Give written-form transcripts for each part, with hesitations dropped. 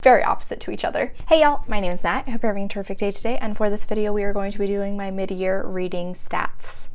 very opposite to each other. Hey y'all, my name is Nat. I hope you're having a terrific day today, and for this video we are going to be doing my mid-year reading stats.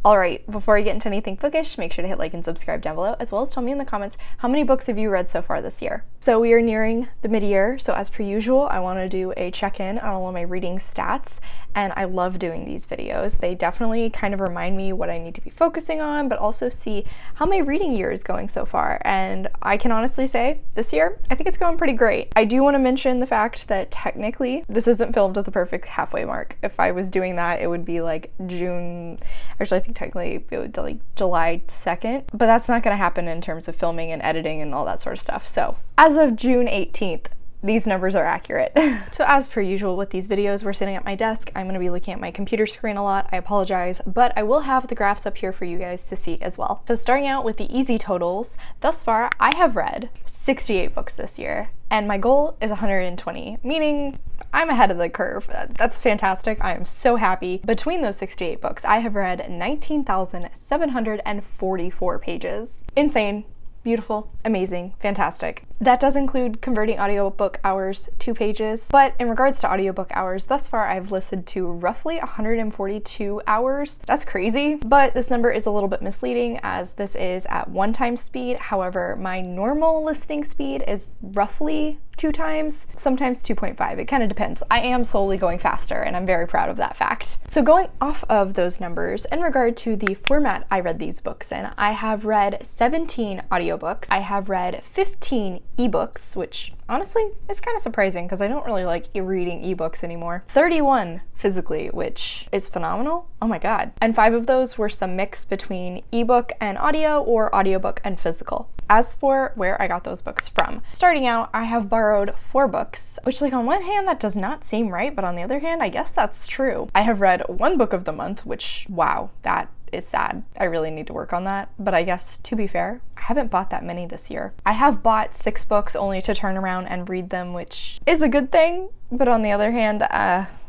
Alright, before I get into anything bookish, make sure to hit like and subscribe down below, as well as tell me in the comments how many books have you read so far this year. So we are nearing the mid-year, so as per usual, I want to do a check-in on all of my reading stats, and I love doing these videos. They definitely kind of remind me what I need to be focusing on, but also see how my reading year is going so far, and I can honestly say, this year, I think it's going pretty great. I do want to mention the fact that technically, this isn't filmed at the perfect halfway mark. If I was doing that, it would be like June, actually I think technically it would be like July 2nd, but that's not going to happen in terms of filming and editing and all that sort of stuff. So as of June 18th, these numbers are accurate. So as per usual with these videos, we're sitting at my desk. I'm going to be looking at my computer screen a lot. I apologize, but I will have the graphs up here for you guys to see as well. So starting out with the easy totals, thus far I have read 68 books this year, and my goal is 120, meaning I'm ahead of the curve. That's fantastic. I am so happy. Between those 68 books, I have read 19,744 pages. Insane. Beautiful, amazing, fantastic. That does include converting audiobook hours to pages, but in regards to audiobook hours, thus far I've listened to roughly 142 hours. That's crazy, but this number is a little bit misleading as this is at 1x speed. However, my normal listening speed is roughly 2x, sometimes 2.5. It kind of depends. I am slowly going faster, and I'm very proud of that fact. So going off of those numbers, in regard to the format I read these books in, I have read 17 audiobooks. I have read 15 ebooks, which honestly is kind of surprising because I don't really like reading ebooks anymore. 31 physically, which is phenomenal. Oh my god. And 5 of those were some mix between ebook and audio or audiobook and physical. As for where I got those books from, starting out, I have borrowed 4 books, which like on one hand that does not seem right, but on the other hand, I guess that's true. I have read 1 book of the month, which wow, that is sad. I really need to work on that, but I guess to be fair, I haven't bought that many this year. I have bought 6 books only to turn around and read them, which is a good thing, but on the other hand,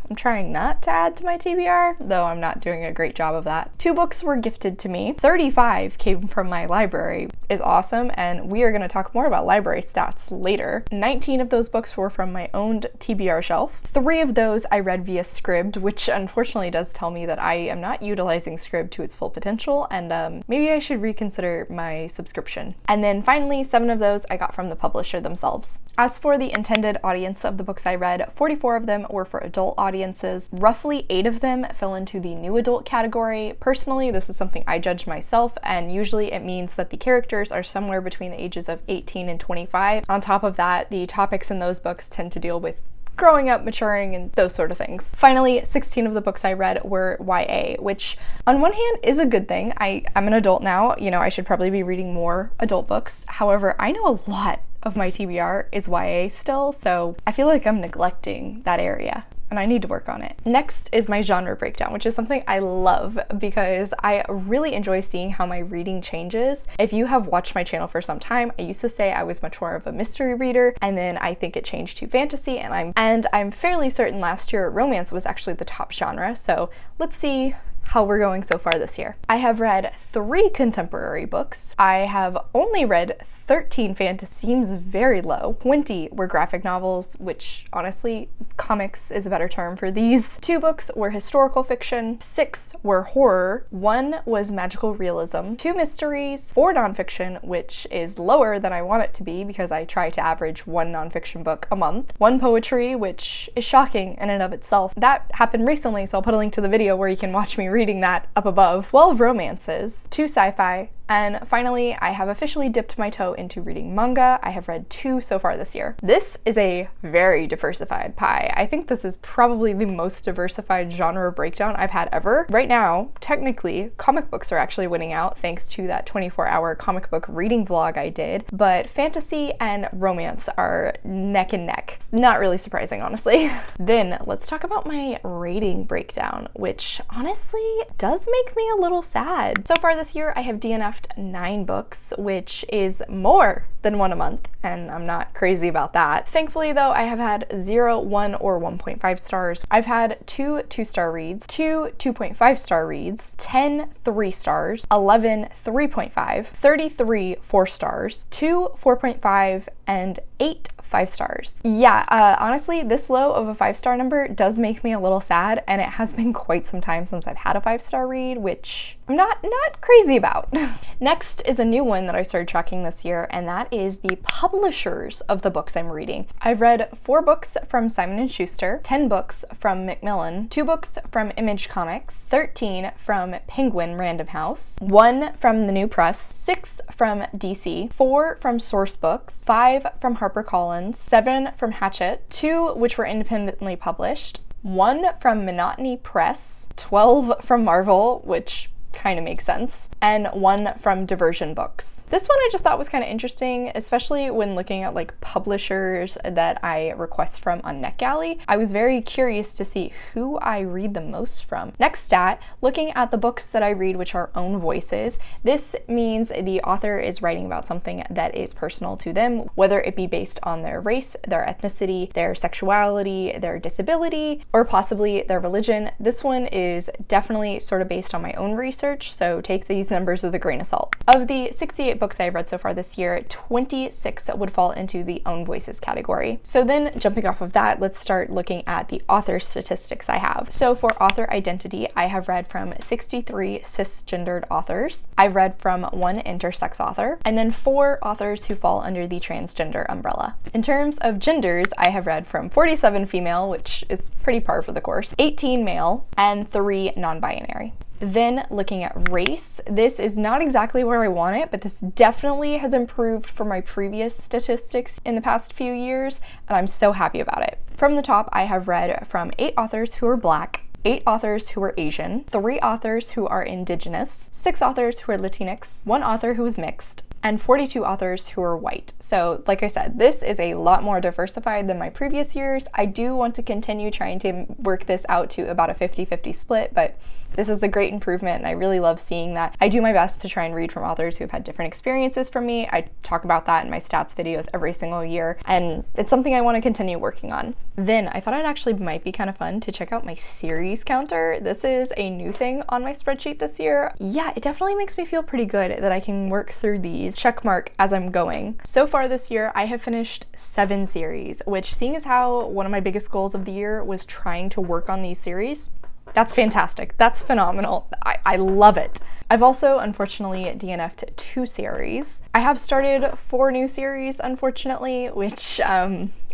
I'm trying not to add to my TBR, though I'm not doing a great job of that. 2 books were gifted to me. 35 came from my library. Is awesome, and we are going to talk more about library stats later. 19 of those books were from my owned TBR shelf. 3 of those I read via Scribd, which unfortunately does tell me that I am not utilizing Scribd to its full potential, and maybe I should reconsider my subscription. And then finally, 7 of those I got from the publisher themselves. As for the intended audience of the books I read, 44 of them were for adult audiences. Roughly 8 of them fell into the new adult category. Personally, this is something I judge myself, and usually it means that the characters are somewhere between the ages of 18 and 25. On top of that, the topics in those books tend to deal with growing up, maturing, and those sort of things. Finally, 16 of the books I read were YA, which on one hand is a good thing. I'm an adult now, you know, I should probably be reading more adult books. However, I know a lot of my TBR is YA still, so I feel like I'm neglecting that area, and I need to work on it. Next is my genre breakdown, which is something I love because I really enjoy seeing how my reading changes. If you have watched my channel for some time, I used to say I was much more of a mystery reader, and then I think it changed to fantasy, and I'm fairly certain last year romance was actually the top genre, so let's see how we're going so far this year. I have read 3 contemporary books. I have only read 13 fantasy, seems very low. 20 were graphic novels, which honestly, comics is a better term for these. 2 books were historical fiction, 6 were horror, 1 was magical realism, 2 mysteries, 4 nonfiction, which is lower than I want it to be because I try to average 1 nonfiction book a month, 1 poetry, which is shocking in and of itself. That happened recently, so I'll put a link to the video where you can watch me reading that up above. 12 romances, 2 sci-fi, and finally, I have officially dipped my toe into reading manga. I have read 2 so far this year. This is a very diversified pie. I think this is probably the most diversified genre breakdown I've had ever. Right now, technically, comic books are actually winning out thanks to that 24-hour comic book reading vlog I did, but fantasy and romance are neck and neck. Not really surprising, honestly. Then let's talk about my rating breakdown, which honestly does make me a little sad. So far this year, I have DNF'd DNF'd 9 books, which is more than one a month, and I'm not crazy about that. Thankfully though, I have had 0, 1, or 1.5 stars. I've had 2 2-star reads, 2 2.5-star reads, 10 3 stars, 11 3.5, 33 4 stars, 2 4.5, and 8 5 stars. Yeah, honestly, this low of a 5-star number does make me a little sad, and it has been quite some time since I've had a 5-star read, which I'm not crazy about. Next is a new one that I started tracking this year, and that is the publishers of the books I'm reading. I've read 4 books from Simon & Schuster, 10 books from Macmillan, 2 books from Image Comics, 13 from Penguin Random House, 1 from the New Press, 6 from DC, 4 from Source Books, 5 from HarperCollins, 7 from Hachette, 2 which were independently published, 1 from Monotony Press, 12 from Marvel, which kind of makes sense, and 1 from Diversion Books. This one I just thought was kind of interesting, especially when looking at like publishers that I request from on NetGalley. I was very curious to see who I read the most from. Next stat, looking at the books that I read which are own voices. This means the author is writing about something that is personal to them, whether it be based on their race, their ethnicity, their sexuality, their disability, or possibly their religion. This one is definitely sort of based on my own research, so take these numbers with a grain of salt. Of the 68 books I've read so far this year, 26 would fall into the own voices category. So then jumping off of that, let's start looking at the author statistics I have. So for author identity, I have read from 63 cisgendered authors. I've read from 1 intersex author, and then 4 authors who fall under the transgender umbrella. In terms of genders, I have read from 47 female, which is pretty par for the course, 18 male, and 3 non-binary. Then looking at race, this is not exactly where I want it, but this definitely has improved from my previous statistics in the past few years, and I'm so happy about it. From the top, I have read from 8 authors who are Black, 8 authors who are Asian, 3 authors who are Indigenous, 6 authors who are Latinx, 1 author who is mixed, and 42 authors who are white. So like I said, this is a lot more diversified than my previous years. I do want to continue trying to work this out to about a 50-50 split, but this is a great improvement and I really love seeing that. I do my best to try and read from authors who have had different experiences from me. I talk about that in my stats videos every single year, and it's something I want to continue working on. Then I thought it actually might be kind of fun to check out my series counter. This is a new thing on my spreadsheet this year. Yeah, it definitely makes me feel pretty good that I can work through these check mark as I'm going. So far this year, I have finished 7 series, which, seeing as how one of my biggest goals of the year was trying to work on these series, that's fantastic. That's phenomenal. I love it. I've also unfortunately DNF'd 2 series. I have started 4 new series, unfortunately, which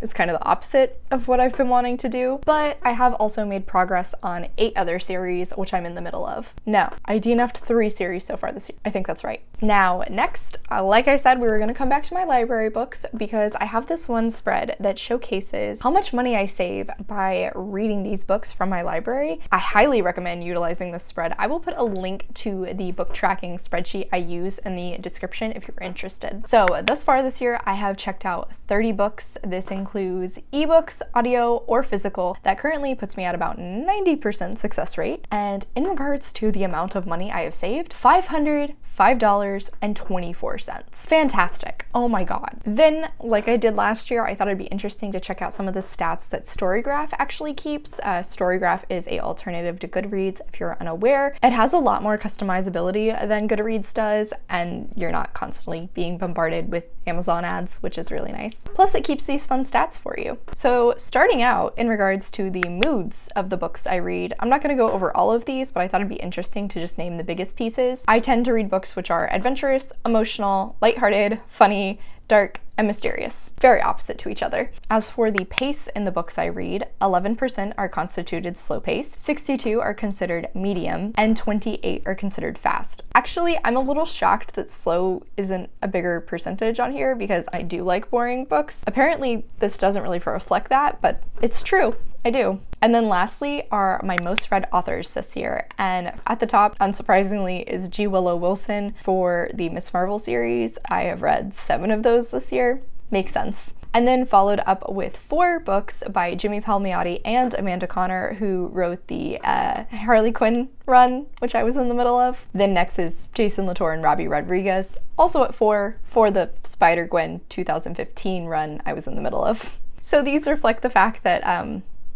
is kind of the opposite of what I've been wanting to do, but I have also made progress on 8 other series, which I'm in the middle of. No, I DNF'd 3 series so far this year. I think that's right. Now, next, like I said, we were gonna come back to my library books because I have this one spread that showcases how much money I save by reading these books from my library. I highly recommend utilizing this spread. I will put a link to the book tracking spreadsheet I use in the description if you're interested. So thus far this year, I have checked out 30 books. This includes ebooks, audio, or physical. That currently puts me at about 90% success rate. And in regards to the amount of money I have saved, $505.24. Fantastic. Oh my god. Then, like I did last year, I thought it'd be interesting to check out some of the stats that Storygraph actually keeps. Storygraph is an alternative to Goodreads if you're unaware. It has a lot more customizability than Goodreads does, and you're not constantly being bombarded with Amazon ads, which is really nice. Plus, it keeps these fun stats for you. So starting out in regards to the moods of the books I read, I'm not going to go over all of these, but I thought it'd be interesting to just name the biggest pieces. I tend to read books which are adventurous, emotional, lighthearted, funny, dark, and mysterious. Very opposite to each other. As for the pace in the books I read, 11% are constituted slow pace, 62 are considered medium, and 28 are considered fast. Actually, I'm a little shocked that slow isn't a bigger percentage on here because I do like boring books. Apparently, this doesn't really reflect that, but it's true. I do. And then lastly are my most read authors this year. And at the top, unsurprisingly, is G. Willow Wilson for the Miss Marvel series. I have read 7 of those this year. makes sense. And then followed up with 4 books by Jimmy Palmiotti and Amanda Connor, who wrote the Harley Quinn run, which I was in the middle of. Then next is Jason Latour and Robbie Rodriguez, also at 4 for the Spider-Gwen 2015 run I was in the middle of. So these reflect the fact that,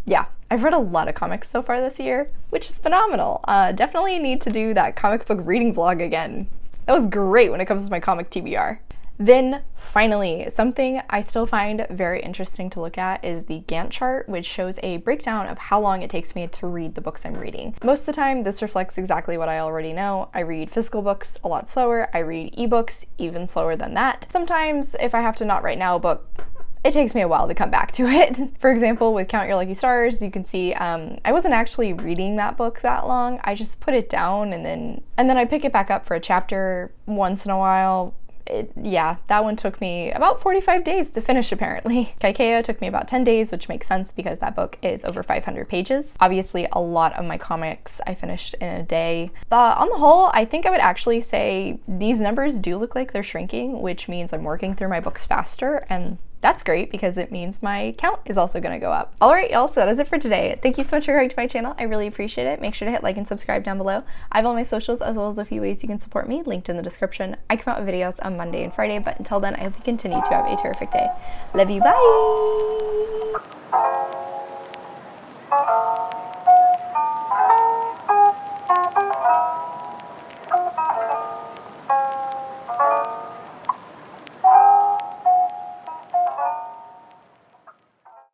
yeah, I've read a lot of comics so far this year, which is phenomenal. Definitely need to do that comic book reading vlog again. That was great when it comes to my comic TBR. Then finally, something I still find very interesting to look at is the Gantt chart, which shows a breakdown of how long it takes me to read the books I'm reading. Most of the time, this reflects exactly what I already know. I read physical books a lot slower. I read ebooks even slower than that. Sometimes, if I have to not right now a book, it takes me a while to come back to it. For example, with Count Your Lucky Stars, you can see I wasn't actually reading that book that long. I just put it down and then I pick it back up for a chapter once in a while. Yeah, that one took me about 45 days to finish, apparently. 𝗖cie took me about 10 days, which makes sense because that book is over 500 pages. Obviously, a lot of my comics I finished in a day. On the whole, I think I would actually say these numbers do look like they're shrinking, which means I'm working through my books faster, and that's great because it means my count is also going to go up. All right, y'all, so that is it for today. Thank you so much for coming to my channel. I really appreciate it. Make sure to hit like and subscribe down below. I have all my socials as well as a few ways you can support me linked in the description. I come out with videos on Monday and Friday, but until then, I hope you continue to have a terrific day. Love you, bye!